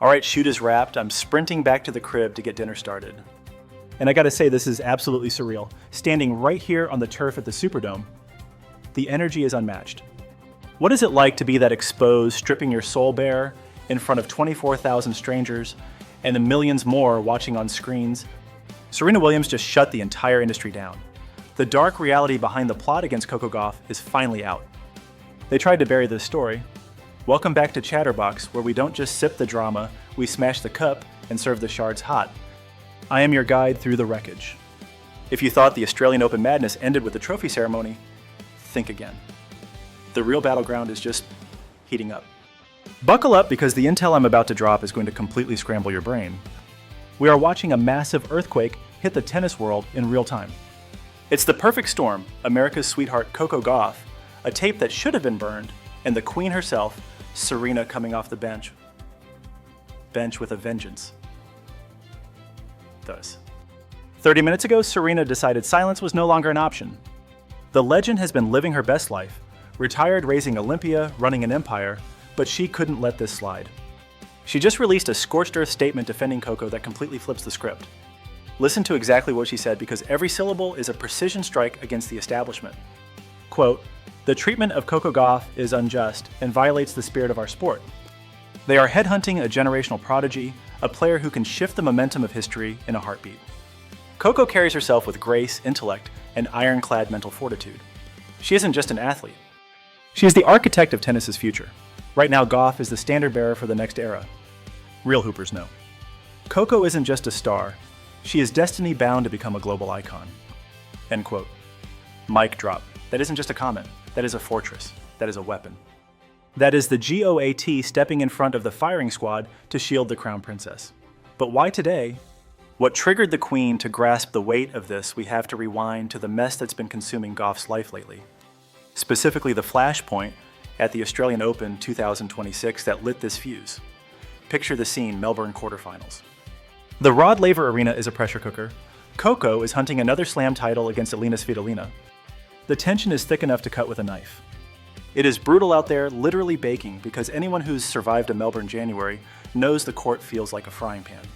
All right, shoot is wrapped. I'm sprinting back to the crib to get dinner started. And I gotta say, this is absolutely surreal. Standing right here on the turf at the Superdome, the energy is unmatched. What is it like to be that exposed, stripping your soul bare in front of 24,000 strangers and the millions more watching on screens? Serena Williams just shut the entire industry down. The dark reality behind the plot against Coco Gauff is finally out. They tried to bury this story. Welcome back to Chatterbox, where we don't just sip the drama, we smash the cup and serve the shards hot. I am your guide through the wreckage. If you thought the Australian Open madness ended with the trophy ceremony, think again. The real battleground is just heating up. Buckle up, because the intel I'm about to drop is going to completely scramble your brain. We are watching a massive earthquake hit the tennis world in real time. It's the perfect storm: America's sweetheart Coco Gauff, a tape that should have been burned, and the queen herself, Serena, coming off the bench. Bench with a vengeance. Thus. 30 minutes ago, Serena decided silence was no longer an option. The legend has been living her best life, retired, raising Olympia, running an empire, but she couldn't let this slide. She just released a scorched earth statement defending Coco that completely flips the script. Listen to exactly what she said, because every syllable is a precision strike against the establishment. Quote, "The treatment of Coco Gauff is unjust and violates the spirit of our sport. They are headhunting a generational prodigy, a player who can shift the momentum of history in a heartbeat. Coco carries herself with grace, intellect, and ironclad mental fortitude. She isn't just an athlete. She is the architect of tennis's future. Right now, Gauff is the standard bearer for the next era. Real hoopers know. Coco isn't just a star. She is destiny bound to become a global icon." End quote. Mic drop. That isn't just a comment. That is a fortress. That is a weapon. That is the GOAT stepping in front of the firing squad to shield the crown princess. But why today? What triggered the queen to grasp the weight of this? We have to rewind to the mess that's been consuming Gauff's life lately. Specifically, the flashpoint at the Australian Open 2026 that lit this fuse. Picture the scene: Melbourne quarterfinals. The Rod Laver Arena is a pressure cooker. Coco is hunting another slam title against Alina Svitolina. The tension is thick enough to cut with a knife. It is brutal out there, literally baking, because anyone who's survived a Melbourne January knows the court feels like a frying pan.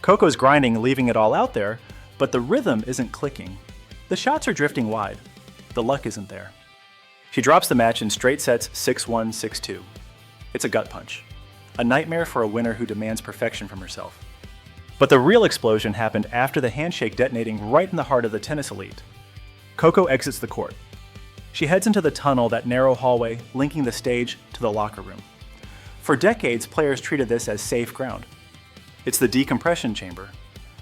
Coco's grinding, leaving it all out there, but the rhythm isn't clicking. The shots are drifting wide. The luck isn't there. She drops the match in straight sets, 6-1, 6-2. It's a gut punch. A nightmare for a winner who demands perfection from herself. But the real explosion happened after the handshake detonating right in the heart of the tennis elite. Coco exits the court. She heads into the tunnel, that narrow hallway linking the stage to the locker room. For decades, players treated this as safe ground. It's the decompression chamber,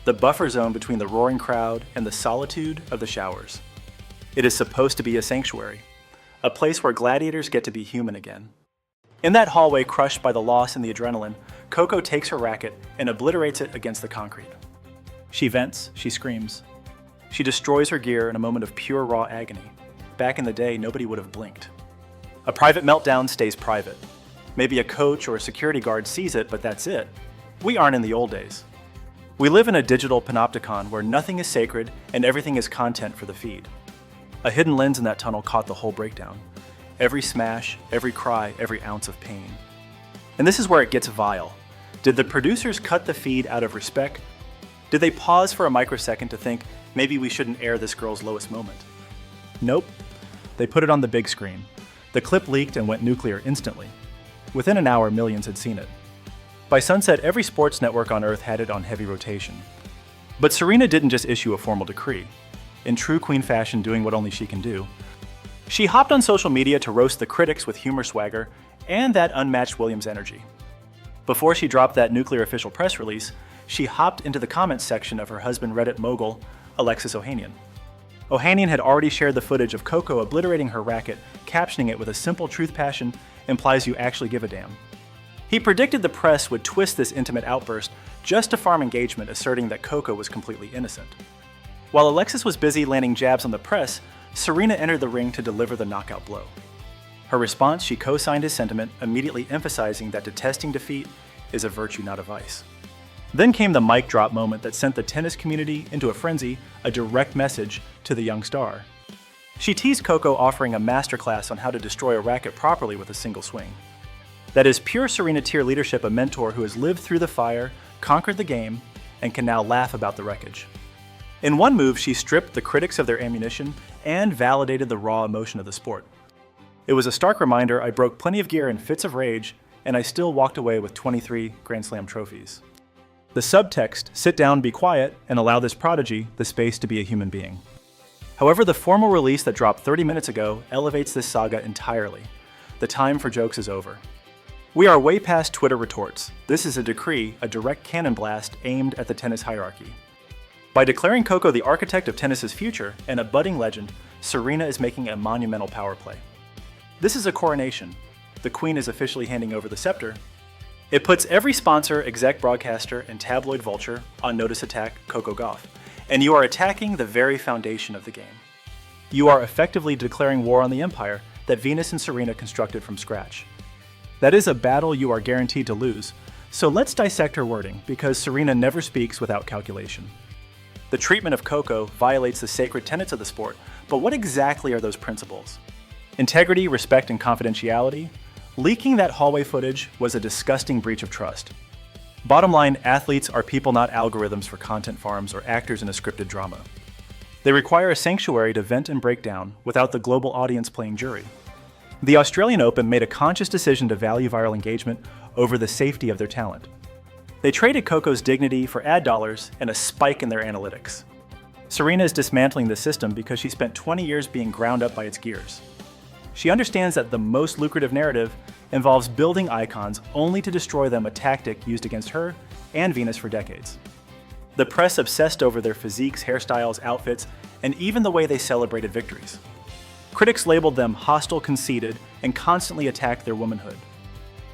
the buffer zone between the roaring crowd and the solitude of the showers. It is supposed to be a sanctuary, a place where gladiators get to be human again. In that hallway, crushed by the loss and the adrenaline, Coco takes her racket and obliterates it against the concrete. She vents, she screams. She destroys her gear in a moment of pure raw agony. Back in the day, nobody would have blinked. A private meltdown stays private. Maybe a coach or a security guard sees it, but that's it. We aren't in the old days. We live in a digital panopticon where nothing is sacred and everything is content for the feed. A hidden lens in that tunnel caught the whole breakdown. Every smash, every cry, every ounce of pain. And this is where it gets vile. Did the producers cut the feed out of respect? Did they pause for a microsecond to think, maybe we shouldn't air this girl's lowest moment? Nope. They put it on the big screen. The clip leaked and went nuclear instantly. Within an hour, millions had seen it. By sunset, every sports network on Earth had it on heavy rotation. But Serena didn't just issue a formal decree. In true queen fashion, doing what only she can do, she hopped on social media to roast the critics with humor, swagger, and that unmatched Williams energy. Before she dropped that nuclear official press release, she hopped into the comments section of her husband Reddit mogul, Alexis Ohanian. Ohanian had already shared the footage of Coco obliterating her racket, captioning it with a simple truth: passion implies you actually give a damn. He predicted the press would twist this intimate outburst just to farm engagement, asserting that Coco was completely innocent. While Alexis was busy landing jabs on the press, Serena entered the ring to deliver the knockout blow. Her response, she co-signed his sentiment, immediately emphasizing that detesting defeat is a virtue, not a vice. Then came the mic drop moment that sent the tennis community into a frenzy, a direct message to the young star. She teased Coco, offering a masterclass on how to destroy a racket properly with a single swing. That is pure Serena tier leadership, a mentor who has lived through the fire, conquered the game, and can now laugh about the wreckage. In one move, she stripped the critics of their ammunition and validated the raw emotion of the sport. It was a stark reminder I broke plenty of gear in fits of rage, and I still walked away with 23 Grand Slam trophies. The subtext, sit down, be quiet, and allow this prodigy the space to be a human being. However, the formal release that dropped 30 minutes ago elevates this saga entirely. The time for jokes is over. We are way past Twitter retorts. This is a decree, a direct cannon blast aimed at the tennis hierarchy. By declaring Coco the architect of tennis's future and a budding legend, Serena is making a monumental power play. This is a coronation. The Queen is officially handing over the scepter. It puts every sponsor, exec broadcaster, and tabloid vulture on notice attack Coco Gauff, and you are attacking the very foundation of the game. You are effectively declaring war on the empire that Venus and Serena constructed from scratch. That is a battle you are guaranteed to lose, so let's dissect her wording, because Serena never speaks without calculation. The treatment of Coco violates the sacred tenets of the sport, but what exactly are those principles? Integrity, respect, and confidentiality? Leaking that hallway footage was a disgusting breach of trust. Bottom line, athletes are people, not algorithms for content farms or actors in a scripted drama. They require a sanctuary to vent and break down without the global audience playing jury. The Australian Open made a conscious decision to value viral engagement over the safety of their talent. They traded Coco's dignity for ad dollars and a spike in their analytics. Serena is dismantling the system because she spent 20 years being ground up by its gears. She understands that the most lucrative narrative involves building icons only to destroy them, a tactic used against her and Venus for decades. The press obsessed over their physiques, hairstyles, outfits, and even the way they celebrated victories. Critics labeled them hostile, conceited, and constantly attacked their womanhood.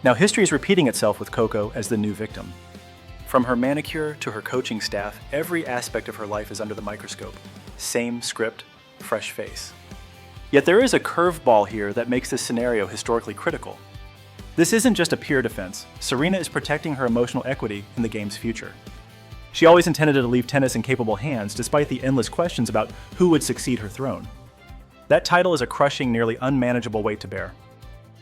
Now history is repeating itself with Coco as the new victim. From her manicure to her coaching staff, every aspect of her life is under the microscope. Same script, fresh face. Yet there is a curveball here that makes this scenario historically critical. This isn't just a peer defense. Serena is protecting her emotional equity in the game's future. She always intended to leave tennis in capable hands, despite the endless questions about who would succeed her throne. That title is a crushing, nearly unmanageable weight to bear.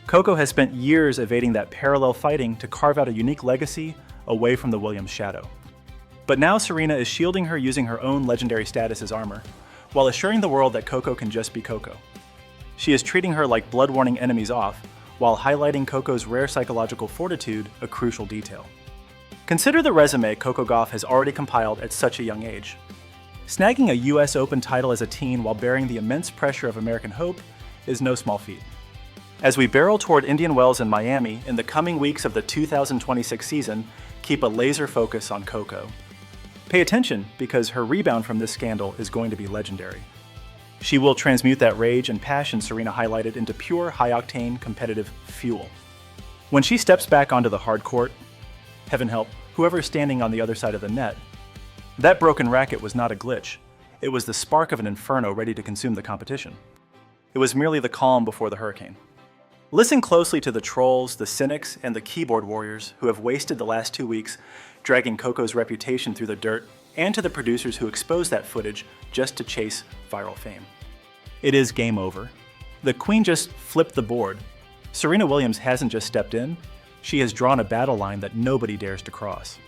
Coco has spent years evading that parallel fighting to carve out a unique legacy away from the Williams shadow. But now Serena is shielding her using her own legendary status as armor, while assuring the world that Coco can just be Coco. She is treating her like blood-warning enemies off, while highlighting Coco's rare psychological fortitude, a crucial detail. Consider the resume Coco Gauff has already compiled at such a young age. Snagging a US Open title as a teen while bearing the immense pressure of American hope is no small feat. As we barrel toward Indian Wells and Miami in the coming weeks of the 2026 season, keep a laser focus on Coco. Pay attention, because her rebound from this scandal is going to be legendary. She will transmute that rage and passion Serena highlighted into pure, high-octane, competitive fuel. When she steps back onto the hard court, heaven help whoever's standing on the other side of the net, that broken racket was not a glitch. It was the spark of an inferno ready to consume the competition. It was merely the calm before the hurricane. Listen closely to the trolls, the cynics, and the keyboard warriors who have wasted the last 2 weeks dragging Coco's reputation through the dirt, and to the producers who exposed that footage just to chase viral fame. It is game over. The Queen just flipped the board. Serena Williams hasn't just stepped in, she has drawn a battle line that nobody dares to cross.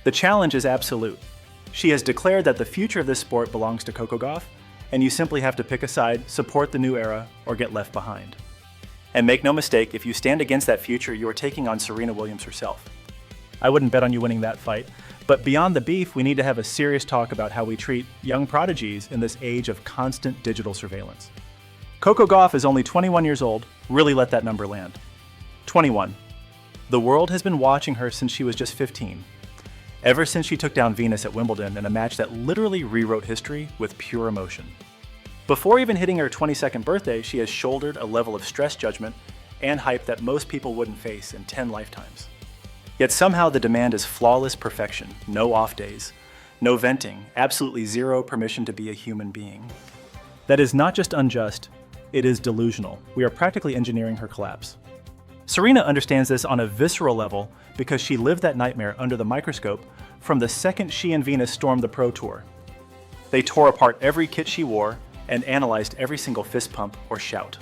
The challenge is absolute. She has declared that the future of this sport belongs to Coco Gauff, and you simply have to pick a side, support the new era, or get left behind. And make no mistake, if you stand against that future, you are taking on Serena Williams herself. I wouldn't bet on you winning that fight, but beyond the beef, we need to have a serious talk about how we treat young prodigies in this age of constant digital surveillance. Coco Gauff is only 21 years old. Really let that number land. 21. The world has been watching her since she was just 15. Ever since she took down Venus at Wimbledon in a match that literally rewrote history with pure emotion. Before even hitting her 22nd birthday, she has shouldered a level of stress judgment and hype that most people wouldn't face in 10 lifetimes. Yet somehow the demand is flawless perfection, no off days, no venting, absolutely zero permission to be a human being. That is not just unjust, it is delusional. We are practically engineering her collapse. Serena understands this on a visceral level because she lived that nightmare under the microscope from the second she and Venus stormed the Pro Tour. They tore apart every kit she wore and analyzed every single fist pump or shout.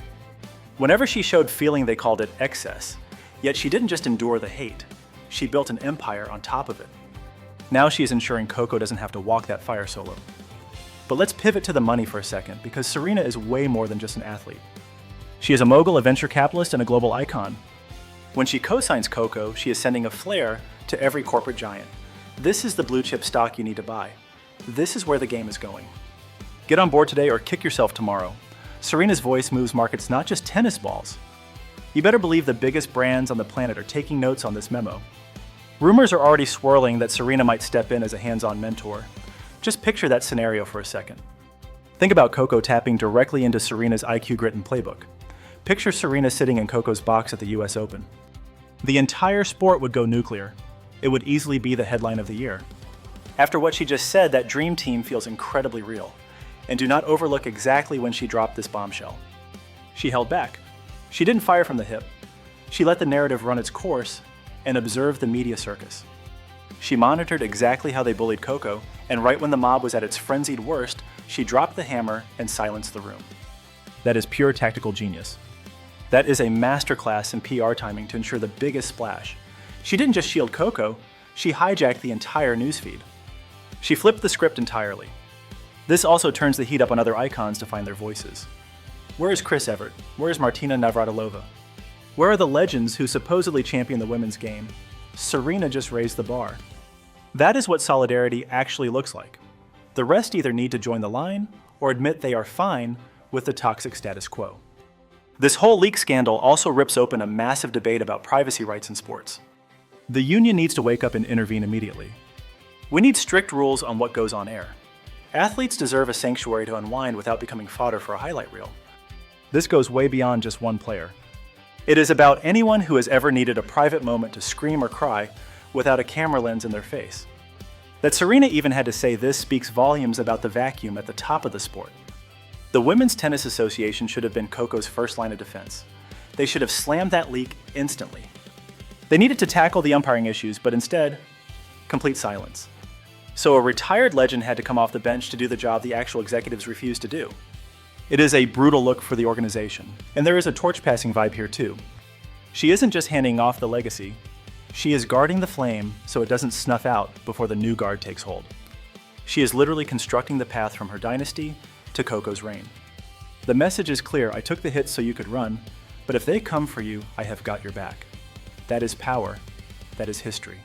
Whenever she showed feeling, they called it excess, Yet she didn't just endure the hate, she built an empire on top of it. Now she is ensuring Coco doesn't have to walk that fire solo. But let's pivot to the money for a second, because Serena is way more than just an athlete. She is a mogul, a venture capitalist, and a global icon. When she co-signs Coco, she is sending a flare to every corporate giant. This is the blue chip stock you need to buy. This is where the game is going. Get on board today or kick yourself tomorrow. Serena's voice moves markets, not just tennis balls. You better believe the biggest brands on the planet are taking notes on this memo. Rumors are already swirling that Serena might step in as a hands-on mentor. Just picture that scenario for a second. Think about Coco tapping directly into Serena's IQ grit and playbook. Picture Serena sitting in Coco's box at the US Open. The entire sport would go nuclear. It would easily be the headline of the year. After what she just said, that dream team feels incredibly real. And do not overlook exactly when she dropped this bombshell. She held back. She didn't fire from the hip. She let the narrative run its course and observed the media circus. She monitored exactly how they bullied Coco, and right when the mob was at its frenzied worst, she dropped the hammer and silenced the room. That is pure tactical genius. That is a masterclass in PR timing to ensure the biggest splash. She didn't just shield Coco, she hijacked the entire newsfeed. She flipped the script entirely. This also turns the heat up on other icons to find their voices. Where is Chris Evert? Where is Martina Navratilova? Where are the legends who supposedly champion the women's game? Serena just raised the bar. That is what solidarity actually looks like. The rest either need to join the line or admit they are fine with the toxic status quo. This whole leak scandal also rips open a massive debate about privacy rights in sports. The union needs to wake up and intervene immediately. We need strict rules on what goes on air. Athletes deserve a sanctuary to unwind without becoming fodder for a highlight reel. This goes way beyond just one player. It is about anyone who has ever needed a private moment to scream or cry without a camera lens in their face. That Serena even had to say this speaks volumes about the vacuum at the top of the sport. The Women's Tennis Association should have been Coco's first line of defense. They should have slammed that leak instantly. They needed to tackle the umpiring issues, but instead, complete silence. So a retired legend had to come off the bench to do the job the actual executives refused to do. It is a brutal look for the organization, and there is a torch-passing vibe here too. She isn't just handing off the legacy, she is guarding the flame so it doesn't snuff out before the new guard takes hold. She is literally constructing the path from her dynasty to Coco's reign. The message is clear: I took the hits so you could run, but if they come for you, I have got your back. That is power. That is history.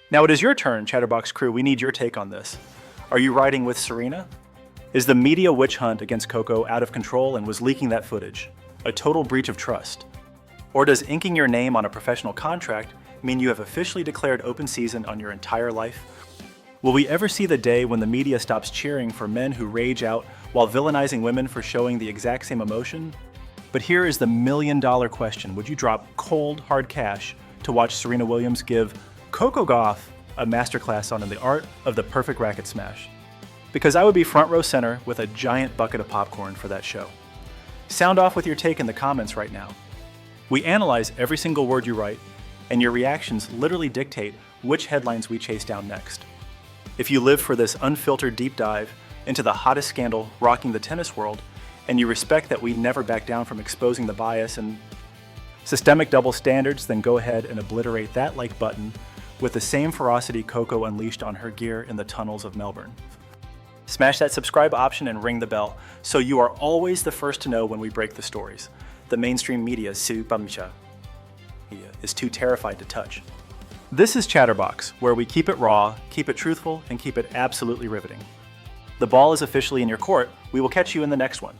Now it is your turn, Chatterbox crew. We need your take on this. Are you riding with Serena? Is the media witch hunt against Coco out of control and was leaking that footage a total breach of trust? Or does inking your name on a professional contract mean you have officially declared open season on your entire life? Will we ever see the day when the media stops cheering for men who rage out while villainizing women for showing the exact same emotion? But here is the million-dollar question. Would you drop cold, hard cash to watch Serena Williams give Coco Gauff a masterclass on the art of the perfect racket smash? Because I would be front row center with a giant bucket of popcorn for that show. Sound off with your take in the comments right now. We analyze every single word you write, and your reactions literally dictate which headlines we chase down next. If you live for this unfiltered deep dive into the hottest scandal rocking the tennis world, and you respect that we never back down from exposing the bias and systemic double standards, then go ahead and obliterate that like button with the same ferocity Coco unleashed on her gear in the tunnels of Melbourne. Smash that subscribe option and ring the bell so you are always the first to know when we break the stories. The mainstream media is too terrified to touch. This is Chatterbox, where we keep it raw, keep it truthful, and keep it absolutely riveting. The ball is officially in your court. We will catch you in the next one.